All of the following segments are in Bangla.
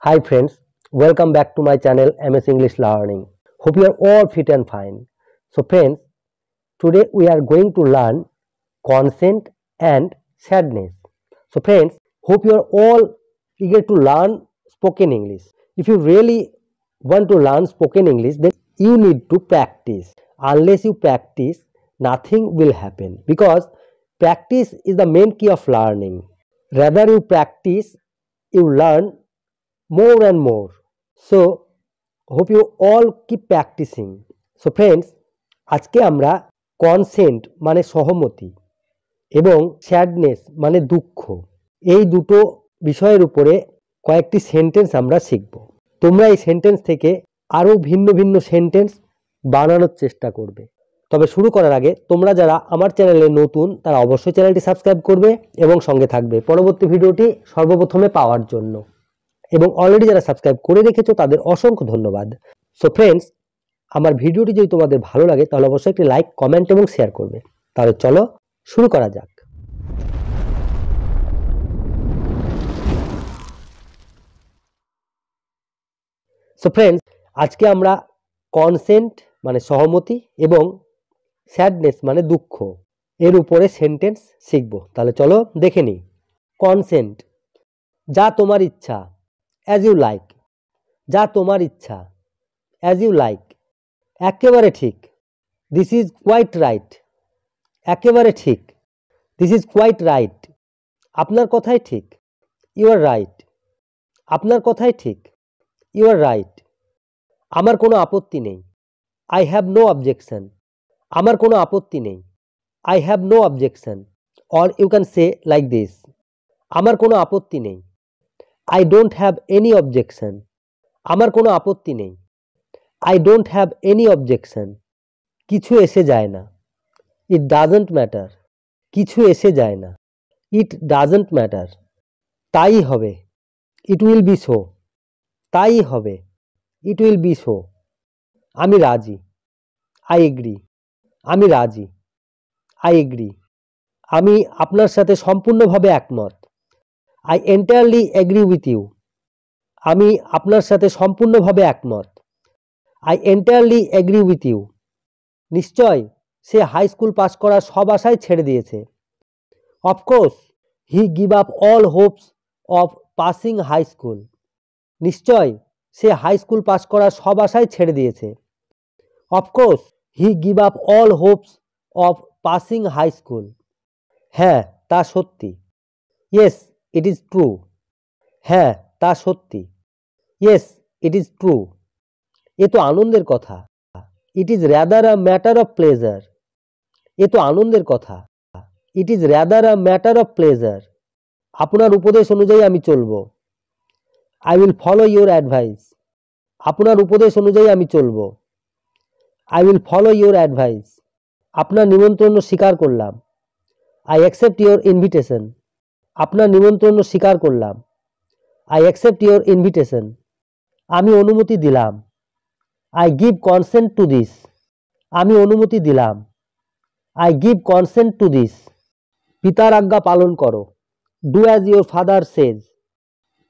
Hi friends, welcome back to my channel MS English Learning. Hope you are all fit and fine. So friends, today we are going to learn consent and sadness. So friends, hope you are all eager to learn spoken English. If you really want to learn spoken English, then you need to practice. Unless you practice, nothing will happen because practice is the main key of learning. Rather you practice, you learn more and more. So hope you all keep practicing. So friends, আজকে আমরা কনসেন্ট মানে সহমতি এবং স্যাডনেস মানে দুঃখ এই দুটো বিষয়ের উপরে কয়েকটি সেন্টেন্স আমরা শিখব। তোমরা এই সেন্টেন্স থেকে আরও ভিন্ন ভিন্ন সেন্টেন্স বানানোর চেষ্টা করবে। তবে শুরু করার আগে তোমরা যারা আমার চ্যানেলে নতুন তারা অবশ্যই চ্যানেলটি সাবস্ক্রাইব করবে এবং সঙ্গে থাকবে পরবর্তী ভিডিওটি সর্বপ্রথমে পাওয়ার জন্য। এবং অলরেডি যারা সাবস্ক্রাইব করে রেখেছো তাদের অসংখ্য ধন্যবাদ। সো ফ্রেন্ডস, আমার ভিডিওটি যদি তোমাদের ভালো লাগে তাহলে অবশ্যই একটি লাইক, কমেন্ট এবং শেয়ার করবে। তাহলে চলো শুরু করা যাক। সো ফ্রেন্ডস, আজকে আমরা কনসেন্ট মানে সহমতি এবং স্যাডনেস মানে দুঃখ এর উপরে সেন্টেন্স শিখব। তাহলে চলো দেখে নিই। কনসেন্ট, যা তোমার ইচ্ছা, অ্যাজ ইউ লাইক। যা তোমার ইচ্ছা, অ্যাজ ইউ লাইক। একেবারে ঠিক, দিস ইজ কোয়াইট রাইট। একেবারে ঠিক, দিস ইজ কোয়াইট রাইট। আপনার কথাই ঠিক, ইউ আর রাইট। আপনার কথাই ঠিক, ইউ আর রাইট। আমার কোনো আপত্তি নেই, আই হ্যাভ নো অবজেকশন। আমার কোনো আপত্তি নেই, I have no objection. Or you can say like this, আমার কোনো আপত্তি নেই, I don't have any objection. আমার কোনো আপত্তি নেই, I don't have any objection. কিছু এসে যায় না, ইট ডাজন্ট ম্যাটার। কিছু এসে যায় না, ইট ডাজন্ট ম্যাটার। তাই হবে, ইট উইল বি সো। তাই হবে, ইট উইল বি সো। আমি রাজি, আই এগ্রি। আমি রাজি, আই এগ্রি। আমি আপনার সাথে সম্পূর্ণভাবে একমত, I entirely agree with you. আমি আপনার সাথে সম্পূর্ণভাবে একমত, I entirely agree with you. নিশ্চয় সে হাই স্কুল পাস করার সব আশাই ছেড়ে দিয়েছে। Of course he give up all hopes of passing high school. নিশ্চয় সে হাই স্কুল পাস করার সব আশাই ছেড়ে দিয়েছে। Of course he give up all hopes of passing high school. হ্যাঁ তা সত্যি, ইয়েস ইট ইজ ট্রু। হ্যাঁ তা সত্যি, ইয়েস ইট ইজ ট্রু। এ তো আনন্দের কথা, it is rather a matter of pleasure. এ তো আনন্দের কথা, it is rather a matter of pleasure. আপনার উপদেশ অনুযায়ী আমি চলব, I will follow your advice. আপনার উপদেশ অনুযায়ী আমি চলব, I will follow your advice. আপনার নিমন্ত্রণ স্বীকার করলাম, আই অ্যাকসেপ্ট ইউর ইনভিটেশন। আপনার নিমন্ত্রণ স্বীকার করলাম, আই অ্যাকসেপ্ট ইউর ইনভিটেশন। আমি অনুমতি দিলাম, I give consent to this. আমি অনুমতি দিলাম, I give consent to this. পিতার আজ্ঞা পালন করো, do as your father says.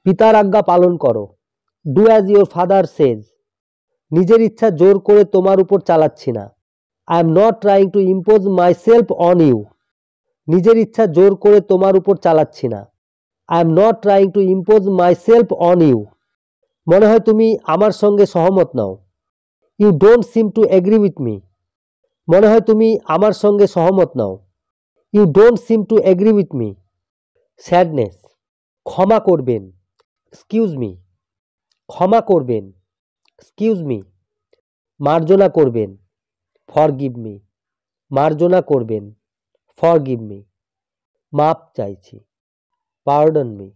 পিতার আজ্ঞা পালন করো, do as your father says. নিজের ইচ্ছা জোর করে তোমার উপর চালাচ্ছি না, I am not trying to impose my self on you. নিজের ইচ্ছা জোর করে তোমার উপর চালাচ্ছি না, I am not trying to impose my self on you. মনে হয় তুমি আমার সঙ্গে সহমত নাও, you don't seem to agree with me. মনে হয় তুমি আমার সঙ্গে সহমত নাও, you don't seem to agree with me. Sadness, ক্ষমা করবেন, এক্সকিউজ মি। ক্ষমা করবেন, এক্সকিউজ মি। মার্জনা করবেন, ফরগিভ মি। মার্জনা করবেন, ফরগিভ মি। মাপ চাইছি, পার্ডন মি।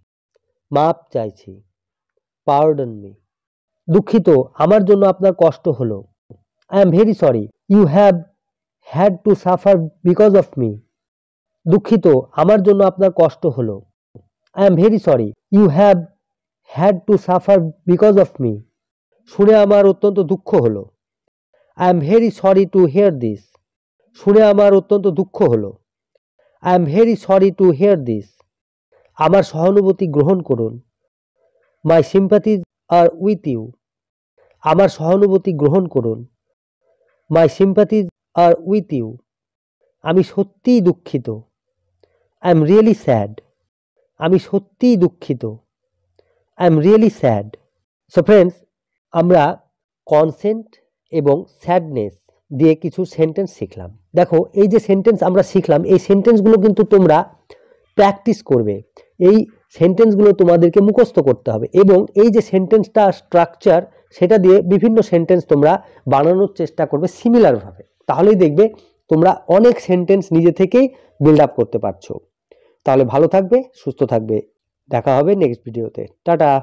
মাপ চাইছি, পার্ডন মি। দুঃখিত, আমার জন্য আপনার কষ্ট হলো, I am very sorry you have had to suffer because of me. দুঃখিত, আমার জন্য আপনার কষ্ট হলো, I am very sorry you have had to suffer because of me. শুনে আমার অত্যন্ত দুঃখ হলো, I am very sorry to hear this. শুনে আমার অত্যন্ত দুঃখ হলো, I am very sorry to hear this. আমার সহানুভূতি গ্রহণ করুন, মাই সিম্পাথিজ আর উইথ ইউ। আমার সহানুভূতি গ্রহণ করুন। মাই সিম্পাথিজ আর উইথ ইউ। আমি সত্যিই দুঃখিত। I am really sad. আমি সত্যিই দুঃখিত। I am really sad. So friends, আমরা কনসেন্ট এবং স্যাডনেস দিয়ে কিছু সেন্টেন্স শিখলাম। দেখো, এই যে সেন্টেন্স আমরা শিখলাম, এই সেন্টেন্সগুলো কিন্তু তোমরা প্র্যাকটিস করবে। এই সেন্টেন্সগুলো তোমাদেরকে মুখস্থ করতে হবে এবং এই যে সেন্টেন্সটা স্ট্রাকচার, সেটা দিয়ে বিভিন্ন সেন্টেন্স তোমরা বানানোর চেষ্টা করবে সিমিলারভাবে। তাহলেই দেখবে তোমরা অনেক সেন্টেন্স নিজে থেকেই বিল্ড আপ করতে পারছো। তাহলে ভালো থাকবে, সুস্থ থাকবে। দেখা হবে নেক্সট ভিডিওতে। টাটা।